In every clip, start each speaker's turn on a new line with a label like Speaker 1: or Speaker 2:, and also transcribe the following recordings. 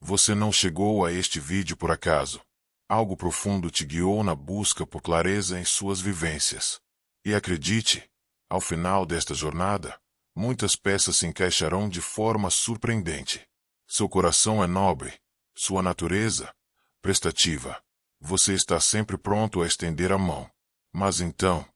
Speaker 1: Você não chegou a este vídeo por acaso. Algo profundo te guiou na busca por clareza em suas vivências. E acredite, ao final desta jornada, muitas peças se encaixarão de forma surpreendente. Seu coração é nobre, sua natureza, prestativa. Você está sempre pronto a estender a mão. Mas então,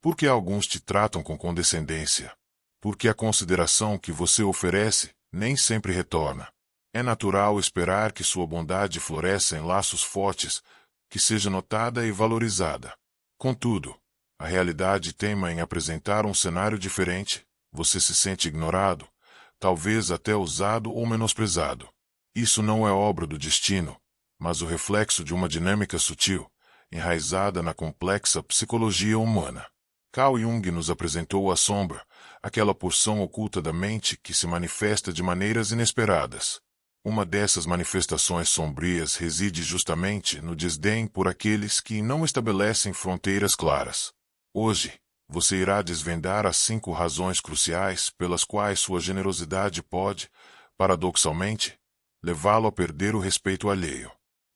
Speaker 1: por que alguns te tratam com condescendência? Porque a consideração que você oferece nem sempre retorna. É natural esperar que sua bondade floresça em laços fortes, que seja notada e valorizada. Contudo, a realidade teima em apresentar um cenário diferente. Você se sente ignorado, talvez até usado ou menosprezado. Isso não é obra do destino, mas o reflexo de uma dinâmica sutil, enraizada na complexa psicologia humana. Carl Jung nos apresentou a sombra, aquela porção oculta da mente que se manifesta de maneiras inesperadas. Uma dessas manifestações sombrias reside justamente no desdém por aqueles que não estabelecem fronteiras claras. Hoje, você irá desvendar as 5 razões cruciais pelas quais sua generosidade pode, paradoxalmente, levá-lo a perder o respeito alheio.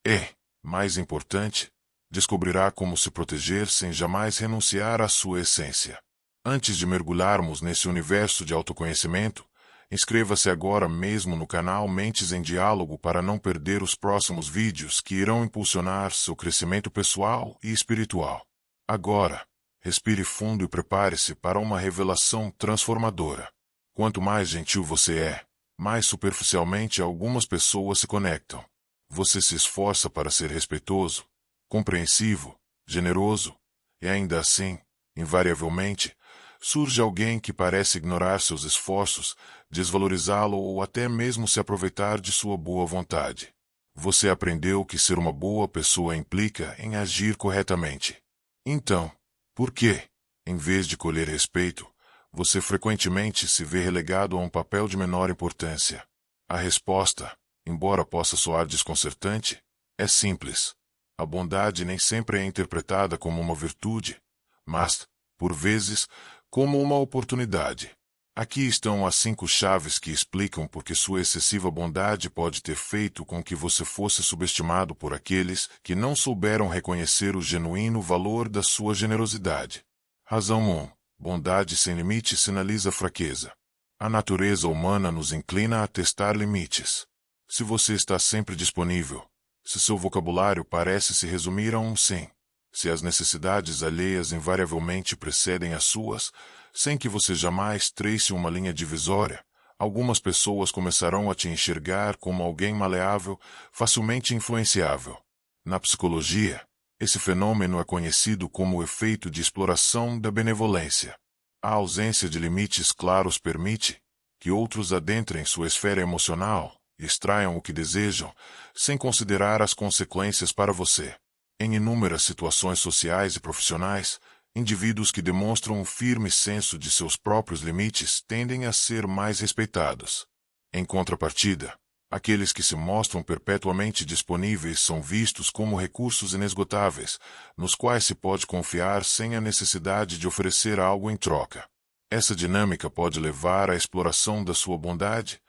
Speaker 1: E, mais importante, descobrirá como se proteger sem jamais renunciar à sua essência. Antes de mergulharmos nesse universo de autoconhecimento, inscreva-se agora mesmo no canal Mentes em Diálogo para não perder os próximos vídeos que irão impulsionar seu crescimento pessoal e espiritual. Agora, respire fundo e prepare-se para uma revelação transformadora. Quanto mais gentil você é, mais superficialmente algumas pessoas se conectam. Você se esforça para ser respeitoso, compreensivo, generoso, e ainda assim, invariavelmente, surge alguém que parece ignorar seus esforços, desvalorizá-lo ou até mesmo se aproveitar de sua boa vontade. Você aprendeu que ser uma boa pessoa implica em agir corretamente. Então, por que, em vez de colher respeito, você frequentemente se vê relegado a um papel de menor importância? A resposta, embora possa soar desconcertante, é simples. A bondade nem sempre é interpretada como uma virtude, mas, por vezes, como uma oportunidade. Aqui estão as 5 chaves que explicam por que sua excessiva bondade pode ter feito com que você fosse subestimado por aqueles que não souberam reconhecer o genuíno valor da sua generosidade. Razão 1. Bondade sem limite sinaliza fraqueza. A natureza humana nos inclina a testar limites. Se você está sempre disponível, se seu vocabulário parece se resumir a um sim, se as necessidades alheias invariavelmente precedem as suas, sem que você jamais trace uma linha divisória, algumas pessoas começarão a te enxergar como alguém maleável, facilmente influenciável. Na psicologia, esse fenômeno é conhecido como o efeito de exploração da benevolência. A ausência de limites claros permite que outros adentrem sua esfera emocional e extraiam o que desejam, sem considerar as consequências para você. Em inúmeras situações sociais e profissionais, indivíduos que demonstram um firme senso de seus próprios limites tendem a ser mais respeitados. Em contrapartida, aqueles que se mostram perpetuamente disponíveis são vistos como recursos inesgotáveis, nos quais se pode confiar sem a necessidade de oferecer algo em troca. Essa dinâmica pode levar à exploração da sua bondade,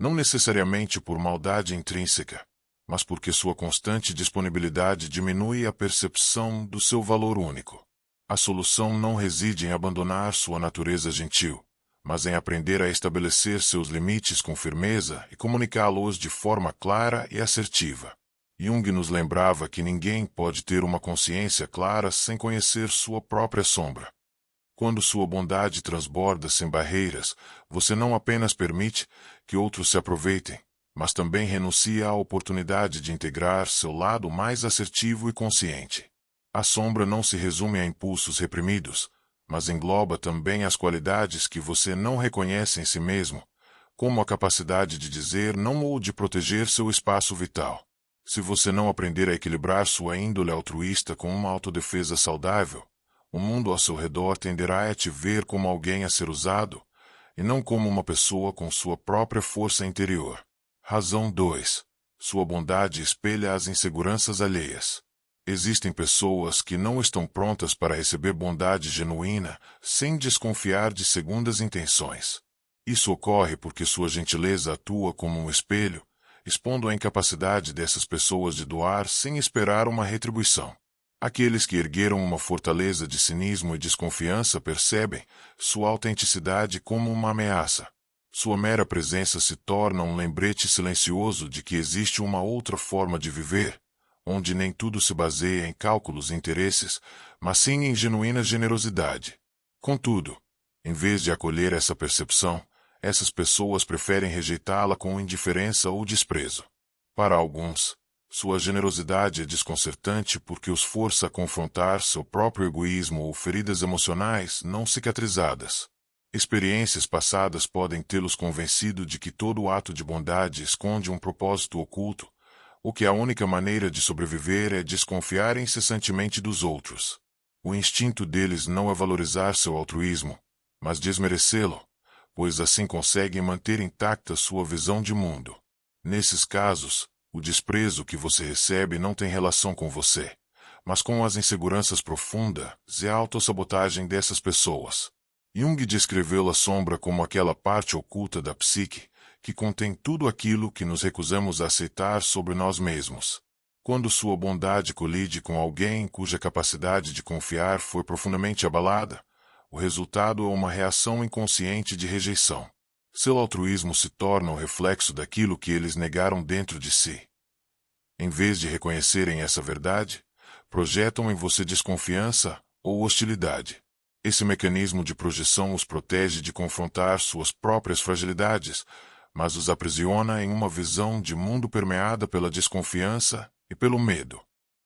Speaker 1: não necessariamente por maldade intrínseca, mas porque sua constante disponibilidade diminui a percepção do seu valor único. A solução não reside em abandonar sua natureza gentil, mas em aprender a estabelecer seus limites com firmeza e comunicá-los de forma clara e assertiva. Jung nos lembrava que ninguém pode ter uma consciência clara sem conhecer sua própria sombra. Quando sua bondade transborda sem barreiras, você não apenas permite que outros se aproveitem, mas também renuncia à oportunidade de integrar seu lado mais assertivo e consciente. A sombra não se resume a impulsos reprimidos, mas engloba também as qualidades que você não reconhece em si mesmo, como a capacidade de dizer não ou de proteger seu espaço vital. Se você não aprender a equilibrar sua índole altruísta com uma autodefesa saudável, o mundo ao seu redor tenderá a te ver como alguém a ser usado, e não como uma pessoa com sua própria força interior. Razão 2. Sua bondade espelha as inseguranças alheias. Existem pessoas que não estão prontas para receber bondade genuína sem desconfiar de segundas intenções. Isso ocorre porque sua gentileza atua como um espelho, expondo a incapacidade dessas pessoas de doar sem esperar uma retribuição. Aqueles que ergueram uma fortaleza de cinismo e desconfiança percebem sua autenticidade como uma ameaça. Sua mera presença se torna um lembrete silencioso de que existe uma outra forma de viver, onde nem tudo se baseia em cálculos e interesses, mas sim em genuína generosidade. Contudo, em vez de acolher essa percepção, essas pessoas preferem rejeitá-la com indiferença ou desprezo. Para alguns, sua generosidade é desconcertante porque os força a confrontar seu próprio egoísmo ou feridas emocionais não cicatrizadas. Experiências passadas podem tê-los convencido de que todo ato de bondade esconde um propósito oculto, ou que a única maneira de sobreviver é desconfiar incessantemente dos outros. O instinto deles não é valorizar seu altruísmo, mas desmerecê-lo, pois assim conseguem manter intacta sua visão de mundo. Nesses casos, o desprezo que você recebe não tem relação com você, mas com as inseguranças profundas e a autossabotagem dessas pessoas. Jung descreveu a sombra como aquela parte oculta da psique, que contém tudo aquilo que nos recusamos a aceitar sobre nós mesmos. Quando sua bondade colide com alguém cuja capacidade de confiar foi profundamente abalada, o resultado é uma reação inconsciente de rejeição. Seu altruísmo se torna o reflexo daquilo que eles negaram dentro de si. Em vez de reconhecerem essa verdade, projetam em você desconfiança ou hostilidade. Esse mecanismo de projeção os protege de confrontar suas próprias fragilidades, mas os aprisiona em uma visão de mundo permeada pela desconfiança e pelo medo.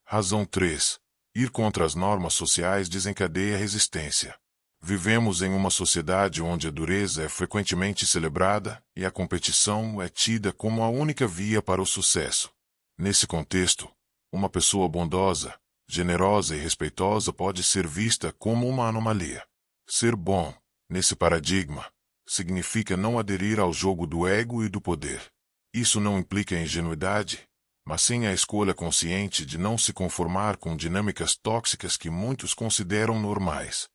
Speaker 1: Razão 3. Ir contra as normas sociais desencadeia resistência. Vivemos em uma sociedade onde a dureza é frequentemente celebrada e a competição é tida como a única via para o sucesso. Nesse contexto, uma pessoa bondosa, generosa e respeitosa pode ser vista como uma anomalia. Ser bom, nesse paradigma, significa não aderir ao jogo do ego e do poder. Isso não implica ingenuidade, mas sim a escolha consciente de não se conformar com dinâmicas tóxicas que muitos consideram normais.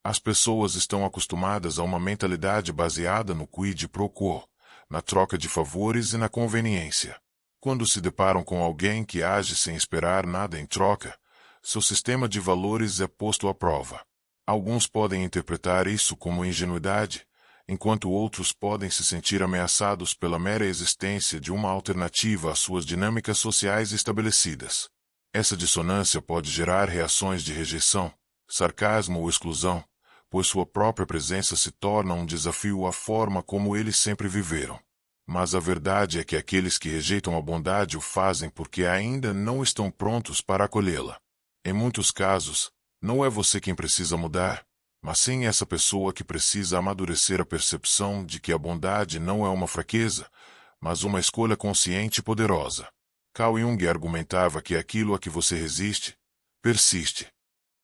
Speaker 1: As pessoas estão acostumadas a uma mentalidade baseada no quid pro quo, na troca de favores e na conveniência. Quando se deparam com alguém que age sem esperar nada em troca, seu sistema de valores é posto à prova. Alguns podem interpretar isso como ingenuidade, enquanto outros podem se sentir ameaçados pela mera existência de uma alternativa às suas dinâmicas sociais estabelecidas. Essa dissonância pode gerar reações de rejeição, sarcasmo ou exclusão, pois sua própria presença se torna um desafio à forma como eles sempre viveram. Mas a verdade é que aqueles que rejeitam a bondade o fazem porque ainda não estão prontos para acolhê-la. Em muitos casos, não é você quem precisa mudar, mas sim essa pessoa que precisa amadurecer a percepção de que a bondade não é uma fraqueza, mas uma escolha consciente e poderosa. Carl Jung argumentava que aquilo a que você resiste, persiste.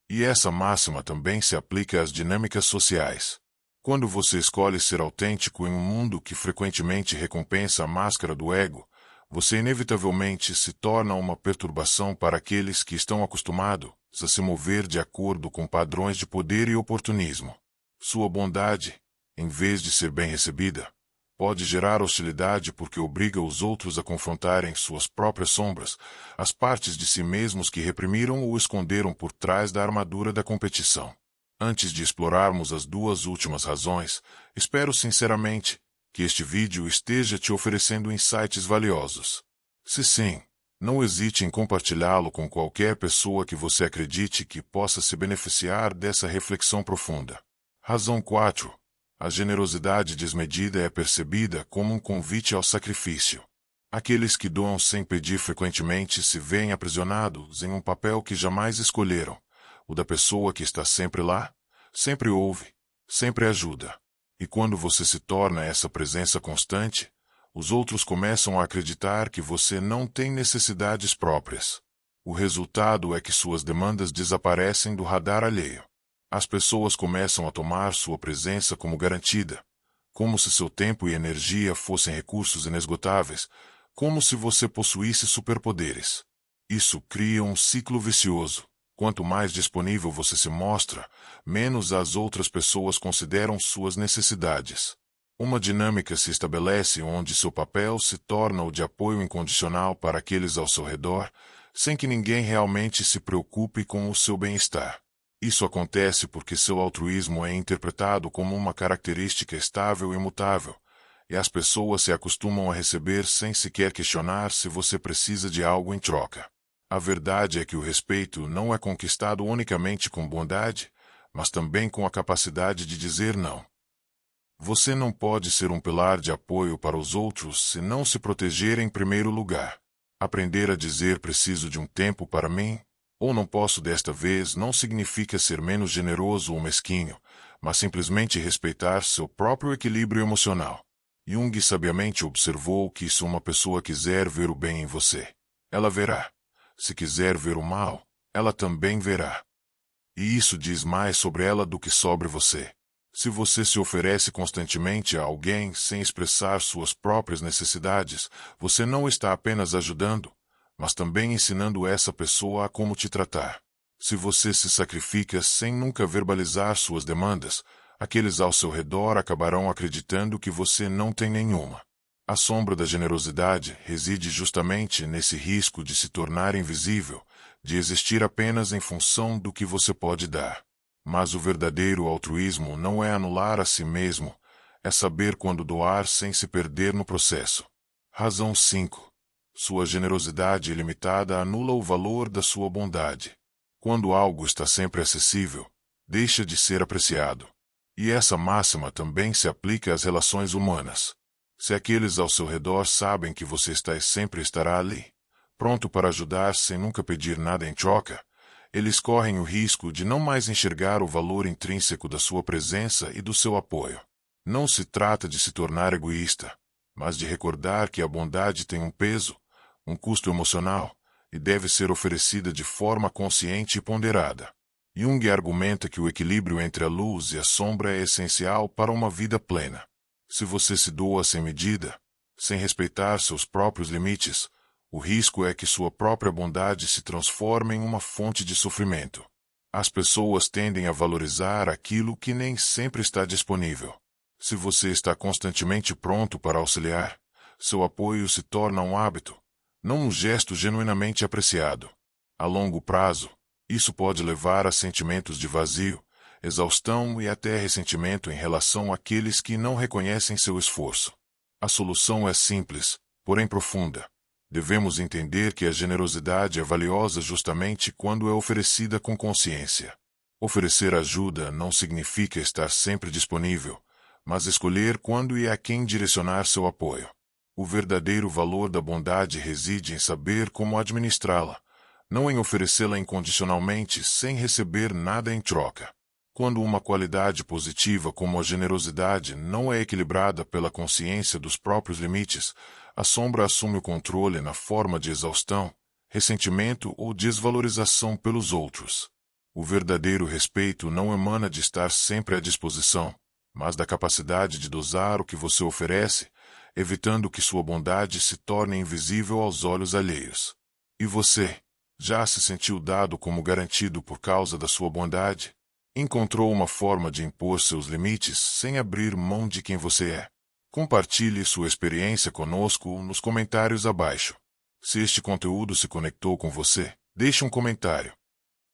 Speaker 1: E essa máxima também se aplica às dinâmicas sociais. Quando você escolhe ser autêntico em um mundo que frequentemente recompensa a máscara do ego, você inevitavelmente se torna uma perturbação para aqueles que estão acostumados a se mover de acordo com padrões de poder e oportunismo. Sua bondade, em vez de ser bem recebida, pode gerar hostilidade porque obriga os outros a confrontarem suas próprias sombras, as partes de si mesmos que reprimiram ou esconderam por trás da armadura da competição. Antes de explorarmos as duas últimas razões, espero sinceramente que este vídeo esteja te oferecendo insights valiosos. Se sim, não hesite em compartilhá-lo com qualquer pessoa que você acredite que possa se beneficiar dessa reflexão profunda. Razão 4. A generosidade desmedida é percebida como um convite ao sacrifício. Aqueles que doam sem pedir frequentemente se veem aprisionados em um papel que jamais escolheram, o da pessoa que está sempre lá, sempre ouve, sempre ajuda. E quando você se torna essa presença constante, os outros começam a acreditar que você não tem necessidades próprias. O resultado é que suas demandas desaparecem do radar alheio. As pessoas começam a tomar sua presença como garantida, como se seu tempo e energia fossem recursos inesgotáveis, como se você possuísse superpoderes. Isso cria um ciclo vicioso. Quanto mais disponível você se mostra, menos as outras pessoas consideram suas necessidades. Uma dinâmica se estabelece onde seu papel se torna o de apoio incondicional para aqueles ao seu redor, sem que ninguém realmente se preocupe com o seu bem-estar. Isso acontece porque seu altruísmo é interpretado como uma característica estável e imutável, e as pessoas se acostumam a receber sem sequer questionar se você precisa de algo em troca. A verdade é que o respeito não é conquistado unicamente com bondade, mas também com a capacidade de dizer não. Você não pode ser um pilar de apoio para os outros se não se proteger em primeiro lugar. Aprender a dizer preciso de um tempo para mim, ou não posso desta vez, não significa ser menos generoso ou mesquinho, mas simplesmente respeitar seu próprio equilíbrio emocional. Jung sabiamente observou que se uma pessoa quiser ver o bem em você, ela verá. Se quiser ver o mal, ela também verá. E isso diz mais sobre ela do que sobre você. Se você se oferece constantemente a alguém sem expressar suas próprias necessidades, você não está apenas ajudando, mas também ensinando essa pessoa a como te tratar. Se você se sacrifica sem nunca verbalizar suas demandas, aqueles ao seu redor acabarão acreditando que você não tem nenhuma. A sombra da generosidade reside justamente nesse risco de se tornar invisível, de existir apenas em função do que você pode dar. Mas o verdadeiro altruísmo não é anular a si mesmo, é saber quando doar sem se perder no processo. Razão 5. Sua generosidade ilimitada anula o valor da sua bondade. Quando algo está sempre acessível, deixa de ser apreciado. E essa máxima também se aplica às relações humanas. Se aqueles ao seu redor sabem que você sempre estará ali, pronto para ajudar sem nunca pedir nada em troca, eles correm o risco de não mais enxergar o valor intrínseco da sua presença e do seu apoio. Não se trata de se tornar egoísta, mas de recordar que a bondade tem um peso, um custo emocional, e deve ser oferecida de forma consciente e ponderada. Jung argumenta que o equilíbrio entre a luz e a sombra é essencial para uma vida plena. Se você se doa sem medida, sem respeitar seus próprios limites, o risco é que sua própria bondade se transforme em uma fonte de sofrimento. As pessoas tendem a valorizar aquilo que nem sempre está disponível. Se você está constantemente pronto para auxiliar, seu apoio se torna um hábito, não um gesto genuinamente apreciado. A longo prazo, isso pode levar a sentimentos de vazio, exaustão e até ressentimento em relação àqueles que não reconhecem seu esforço. A solução é simples, porém profunda. Devemos entender que a generosidade é valiosa justamente quando é oferecida com consciência. Oferecer ajuda não significa estar sempre disponível, mas escolher quando e a quem direcionar seu apoio. O verdadeiro valor da bondade reside em saber como administrá-la, não em oferecê-la incondicionalmente sem receber nada em troca. Quando uma qualidade positiva como a generosidade não é equilibrada pela consciência dos próprios limites, a sombra assume o controle na forma de exaustão, ressentimento ou desvalorização pelos outros. O verdadeiro respeito não emana de estar sempre à disposição, mas da capacidade de dosar o que você oferece, evitando que sua bondade se torne invisível aos olhos alheios. E você, já se sentiu dado como garantido por causa da sua bondade? Encontrou uma forma de impor seus limites sem abrir mão de quem você é? Compartilhe sua experiência conosco nos comentários abaixo. Se este conteúdo se conectou com você, deixe um comentário.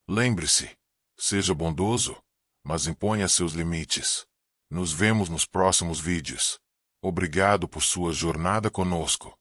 Speaker 1: Lembre-se, seja bondoso, mas imponha seus limites. Nos vemos nos próximos vídeos. Obrigado por sua jornada conosco.